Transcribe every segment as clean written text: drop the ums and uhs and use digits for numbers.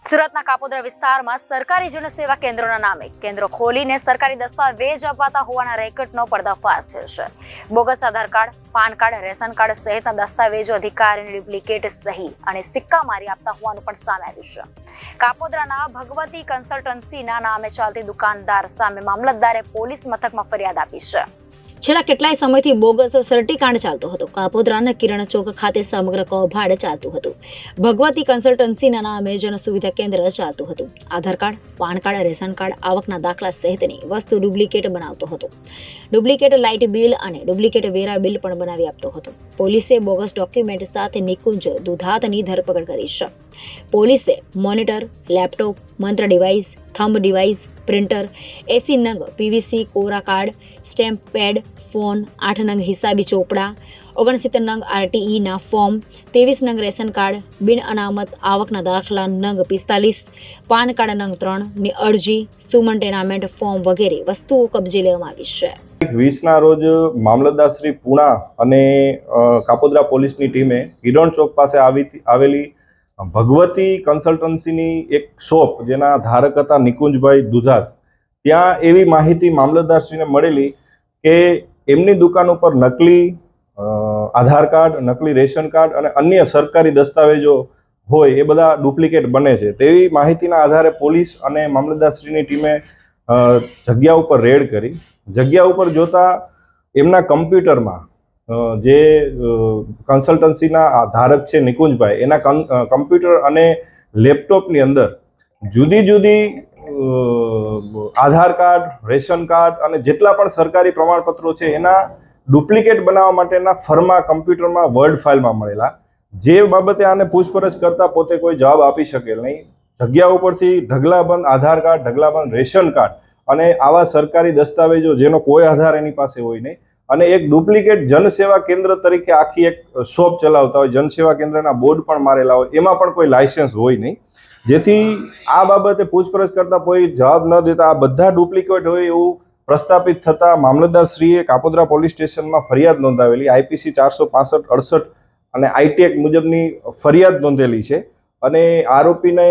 સુરતના કાપોદ્રા વિસ્તારમાં સરકારી જનસેવા કેન્દ્રોના નામે કેન્દ્રો ખોલીને સરકારી દસ્તાવેજ અપાતા હોવાના રેકેટનો પર્દાફાશ થયો છે। Bogus Aadhaar card, PAN card, ration card સહિતના દસ્તાવેજો અધિકારીની ડુપ્લિકેટ સહી અને સિક્કા મારી આપતા હોવાનું પણ સામે આવ્યું છે। કાપોદ્રાના ભગવતી કન્સલ્ટન્સીના નામે ચાલતી દુકાનદાર સામે મામલતદારે પોલીસ મથકમાં ફરિયાદ આપી છે। છેલ્લા કેટલાય સમયથી બોગસ સર્ટિકાંડ ચાલતો હતો। કાપોદ્રાના કિરણ ચોક ખાતે સમગ્ર કૌભાંડ ચાલતું હતું। ભગવતી કન્સલ્ટન્સીના નામે જન સુવિધા કેન્દ્ર ચાલતું હતું। Aadhaar card, PAN card, ration card, આવકના દાખલા સહિતની વસ્તુ ડુપ્લિકેટ બનાવતો હતો। ડુપ્લિકેટ લાઇટ બિલ અને ડુપ્લિકેટ વેરા બિલ પણ બનાવી આપતો હતો। પોલીસે બોગસ ડોક્યુમેન્ટ સાથે નિકુંજ દુધાતની ધરપકડ કરી છે। પોલીસે મોનિટર, લેપટોપ, મંત્ર ડિવાઇસ, થંબ ડિવાઇસ, પ્રિન્ટર, 80 નંગ પીવીસી કોરા કાર્ડ, સ્ટેમ્પ પેડ, ફોન, 8 નંગ હિસાબી ચોપડા, 69 નંગ આરટીઈના ફોર્મ, 23 નંગ રેશન કાર્ડ, બિન અનામત આવકના દાખલા નંગ 45, પાન કાર્ડ નંગ 3 ની અરજી, સુમન ટેનામેન્ટ ફોર્મ વગેરે વસ્તુઓ કબજે લેવામાં આવી છે। 20ના રોજ મામલતદાર શ્રી પૂણા અને કાપોદ્રા પોલીસની ટીમે કિરણ ચોક પાસે આવેલી ભગવતી કન્સલ્ટન્સીની એક શોપ જેના ધારક હતા નિકુંજભાઈ દુધાત, ત્યાં એવી માહિતી મામલતદારશ્રીને મળેલી કે એમની દુકાન ઉપર નકલી આધાર કાર્ડ, નકલી રેશન કાર્ડ અને અન્ય સરકારી દસ્તાવેજો હોય એ બધા ડુપ્લિકેટ બને છે। તેવી માહિતીના આધારે પોલીસ અને મામલતદારશ્રીની ટીમે જગ્યા ઉપર રેડ કરી। જગ્યા ઉપર જોતા એમના કમ્પ્યુટરમાં જે કન્સલ્ટન્સીના ધારક છે નિકુંજભાઈ, એના કમ્પ્યુટર અને લેપટોપની અંદર જુદી જુદી આધાર કાર્ડ, રેશન કાર્ડ અને જેટલા પણ સરકારી પ્રમાણપત્રો છે એના ડુપ્લિકેટ બનાવવા માટેના ફર્મા કમ્પ્યુટરમાં વર્ડ ફાઇલમાં મળેલા, જે બાબતે આને પૂછપરછ કરતા પોતે કોઈ જવાબ આપી શકેલ નહીં। જગ્યા ઉપરથી ઢગલાબંધ આધાર કાર્ડ, ઢગલાબંધ રેશન કાર્ડ અને આવા સરકારી દસ્તાવેજો જેનો કોઈ આધાર એની પાસે હોય નહીં અને એક ડુપ્લિકેટ જનસેવા કેન્દ્ર તરીકે આખી એક શોપ ચલાવતા હોય, જનસેવા કેન્દ્રના બોર્ડ પણ મારેલા હોય, એમાં પણ કોઈ લાયસન્સ હોય નહીં। જેથી આ બાબતે પૂછપરછ કરતા કોઈ જવાબ ન દેતા આ બધા ડુપ્લિકેટ હોય એવું પ્રસ્થાપિત થતાં મામલતદારશ્રીએ કાપોદ્રા પોલીસ સ્ટેશનમાં ફરિયાદ નોંધાવેલી। આઈપીસી 465-68 અને આઈટી એક્ટ મુજબની ફરિયાદ નોંધેલી છે અને આરોપીને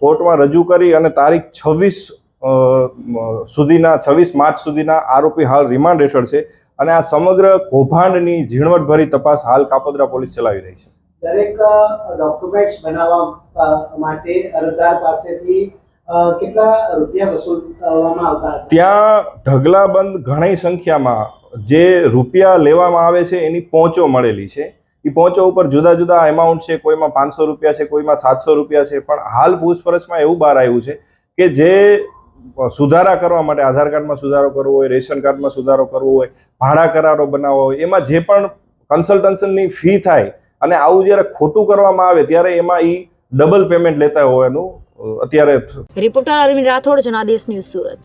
કોર્ટમાં રજૂ કરી અને તારીખ 26 માર્ચ સુધીના આરોપી હાલ રિમાન્ડ હેઠળ છે અને આ સમગ્ર કૌભાંડની ઝીણવટભરી તપાસ હાલ કાપોદ્રા પોલીસ ચલાવી રહી છે। દરેક ડોક્યુમેન્ટ્સ બનાવવા માટે અરજદાર પાસેથી કેટલા રૂપિયા વસૂલવામાં આવતા હતા? ત્યાં ઢગલાબંધ ઘણી સંખ્યામાં જે રૂપિયા લેવામાં આવે છે એની પહોંચો મળેલી છે। એ પહોંચો ઉપર જુદા જુદા એમાઉન્ટ છે, કોઈમાં 500 રૂપિયા છે, કોઈમાં 700 રૂપિયા છે, પણ હાલ પૂછપરછમાં એવું બહાર આવ્યું છે કે જે સુધારા કરવા માટે, આધાર કાર્ડમાં સુધારો કરવો હોય, રેશન કાર્ડમાં સુધારો કરવો હોય, ભાડા કરારો બનાવવા હોય, એમાં જે પણ કન્સલ્ટન્સની ફી થાય અને આવું જ્યારે ખોટું કરવામાં આવે ત્યારે એમાં ડબલ પેમેન્ટ લેતા હોવાનું અત્યારે રિપોર્ટર અરવિંદ રાઠોડ, જનાદેશ ન્યૂઝ, સુરત।